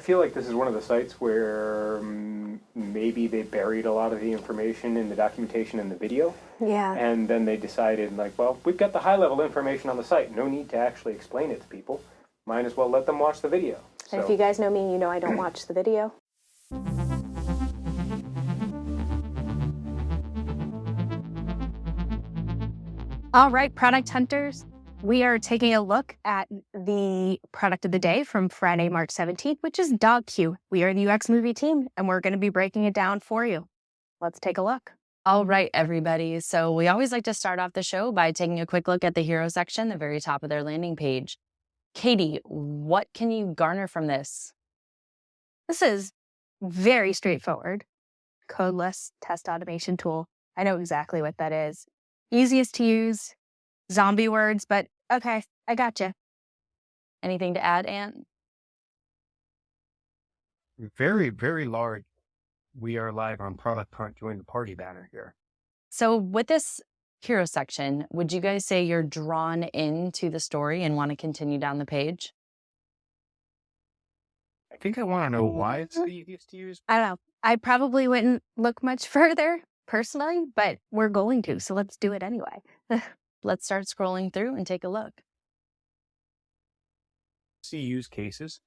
feel like this is one of the sites where maybe they buried a lot of the information in the documentation and the video. Yeah. And then they decided, like, well, we've got the high-level information on the site. No need to actually explain it to people. Might as well let them watch the video. And if you guys know me, you know I don't watch the video. All right, product hunters. We are taking a look at the product of the day from Friday, March 17th, which is DogQ. We are the ux.movie team, and we're going to be breaking it down for you. Let's take a look. All right, everybody. So we always like to start off the show by taking a quick look at the hero section, the very top of their landing page. Katie, what can you garner from this? This is very straightforward. Codeless test automation tool. I know exactly what that is. Easiest to use. Zombie words, but okay, I gotcha. Anything to add, Ant? Very, very large. We are live on Product Hunt. Join the party banner here. So with this hero section, would you guys say you're drawn into the story and want to continue down the page? I think I want to know why it's the easiest to use. I don't know. I probably wouldn't look much further personally, but we're going to, so let's do it anyway. Let's start scrolling through and take a look. See use cases.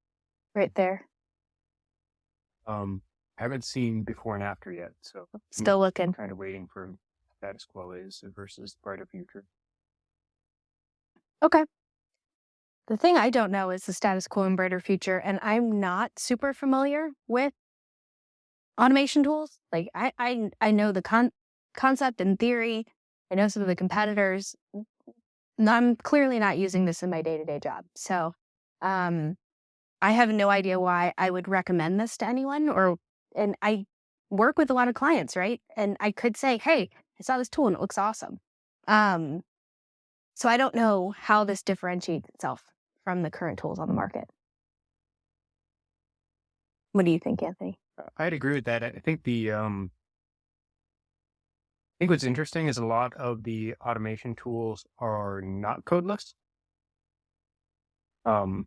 Right there. Haven't seen before and after yet, so Still looking. I'm kind of waiting for status quo is versus brighter future. Okay. The thing I don't know is the status quo and brighter future, and I'm not super familiar with automation tools. Like I know the concept and theory. I know some of the competitors. I'm clearly not using this in my day-to-day job. So I have no idea why I would recommend this to anyone, and I work with a lot of clients, right? And I could say, hey, I saw this tool and it looks awesome. So I don't know how this differentiates itself from the current tools on the market. What do you think, Anthony? I'd agree with that. I think what's interesting is a lot of the automation tools are not codeless. A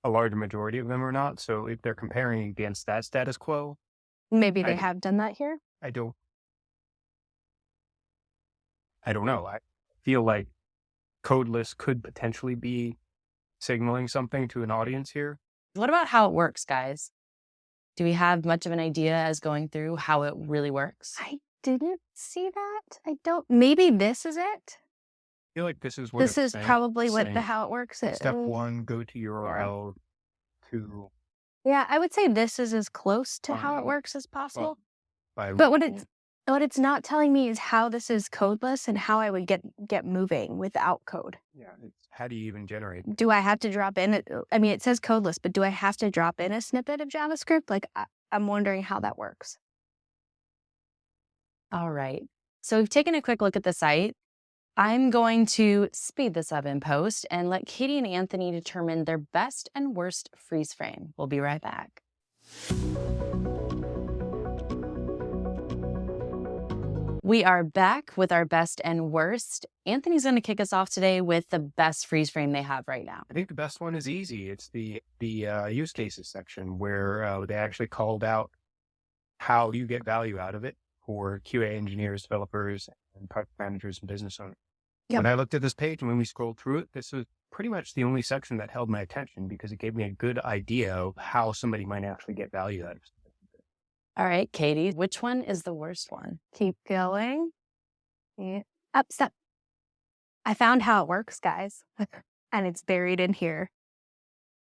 large majority of them are not. So if they're comparing against that status quo, Maybe they have done that here. I don't know. I feel like codeless could potentially be signaling something to an audience here. What about how it works, guys? Do we have much of an idea as going through how it really works? I didn't see that. I don't. Maybe this is it. I feel like this is what This it's is saying. probably what the Saying, how it works is. Step one, go to URL to. Yeah, I would say this is as close to how it works as possible. By But what it's not telling me is how this is codeless and how I would get moving without code. Yeah, it's how do you even generate? Do I have to drop in? I mean, it says codeless, but do I have to drop in a snippet of JavaScript? Like, I'm wondering how that works. All right. So we've taken a quick look at the site. I'm going to speed this up in post and let Katie and Anthony determine their best and worst freeze frame. We'll be right back. We are back with our best and worst. Anthony's going to kick us off today with the best freeze frame they have right now. I think the best one is easy. It's the use cases section where they actually called out how you get value out of it for QA engineers, developers, and product managers and business owners. Yep. When I looked at this page and when we scrolled through it, this was pretty much the only section that held my attention because it gave me a good idea of how somebody might actually get value out of it. All right, Katie, which one is the worst one? Keep going. Yeah. Up, step. I found how it works, guys. And it's buried in here.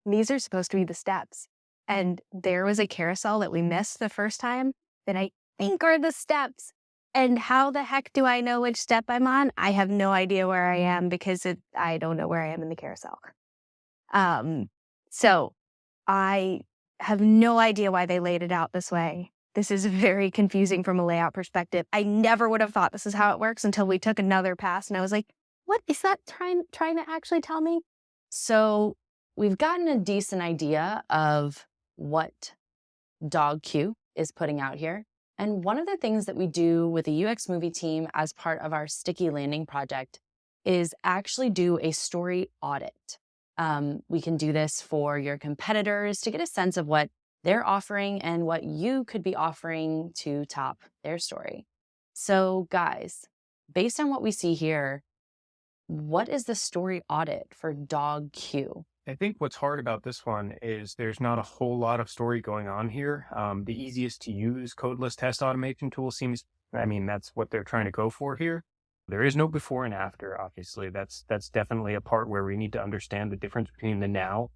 These are supposed to be the steps. And there was a carousel that we missed the first time that I think are the steps. And how the heck do I know which step I'm on? I have no idea where I am because I don't know where I am in the carousel. So I have no idea why they laid it out this way. This is very confusing from a layout perspective. I never would have thought this is how it works until we took another pass and I was like, what is that trying to actually tell me? So we've gotten a decent idea of what DogQ is putting out here. And one of the things that we do with the ux.movie team as part of our sticky landing project is actually do a story audit. We can do this for your competitors to get a sense of what they're offering and what you could be offering to top their story. So guys, based on what we see here, what is the story audit for DogQ? I think what's hard about this one is there's not a whole lot of story going on here. The easiest to use codeless test automation tool seems, I mean, that's what they're trying to go for here. There is no before and after, obviously. That's definitely a part where we need to understand the difference between the now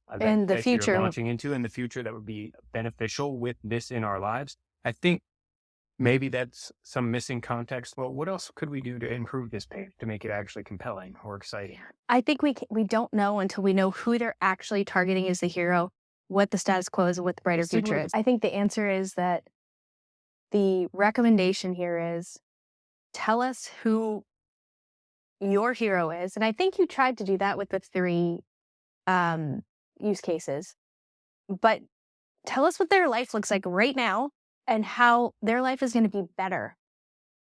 And the that future. you're launching into and the future that would be beneficial with this in our lives. I think maybe that's some missing context. Well, what else could we do to improve this page to make it actually compelling or exciting? I think we don't know until we know who they're actually targeting as the hero, what the status quo is, and what the brighter future is. I think the answer is that the recommendation here is tell us who your hero is. And I think you tried to do that with the 3 use cases. But tell us what their life looks like right now and how their life is going to be better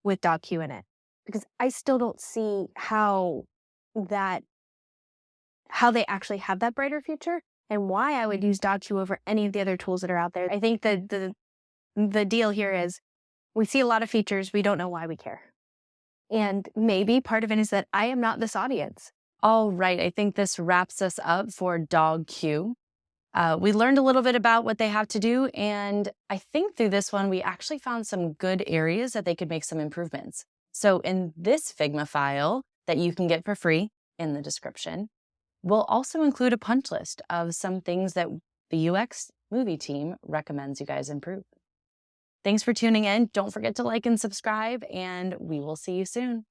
with DogQ in it. Because I still don't see how they actually have that brighter future and why I would use DogQ over any of the other tools that are out there. I think the deal here is we see a lot of features. We don't know why we care. And maybe part of it is that I am not this audience. All right, I think this wraps us up for DogQ. We learned a little bit about what they have to do, and I think through this one, we actually found some good areas that they could make some improvements. So in this Figma file that you can get for free in the description, we'll also include a punch list of some things that the UX movie team recommends you guys improve. Thanks for tuning in. Don't forget to like and subscribe, and we will see you soon.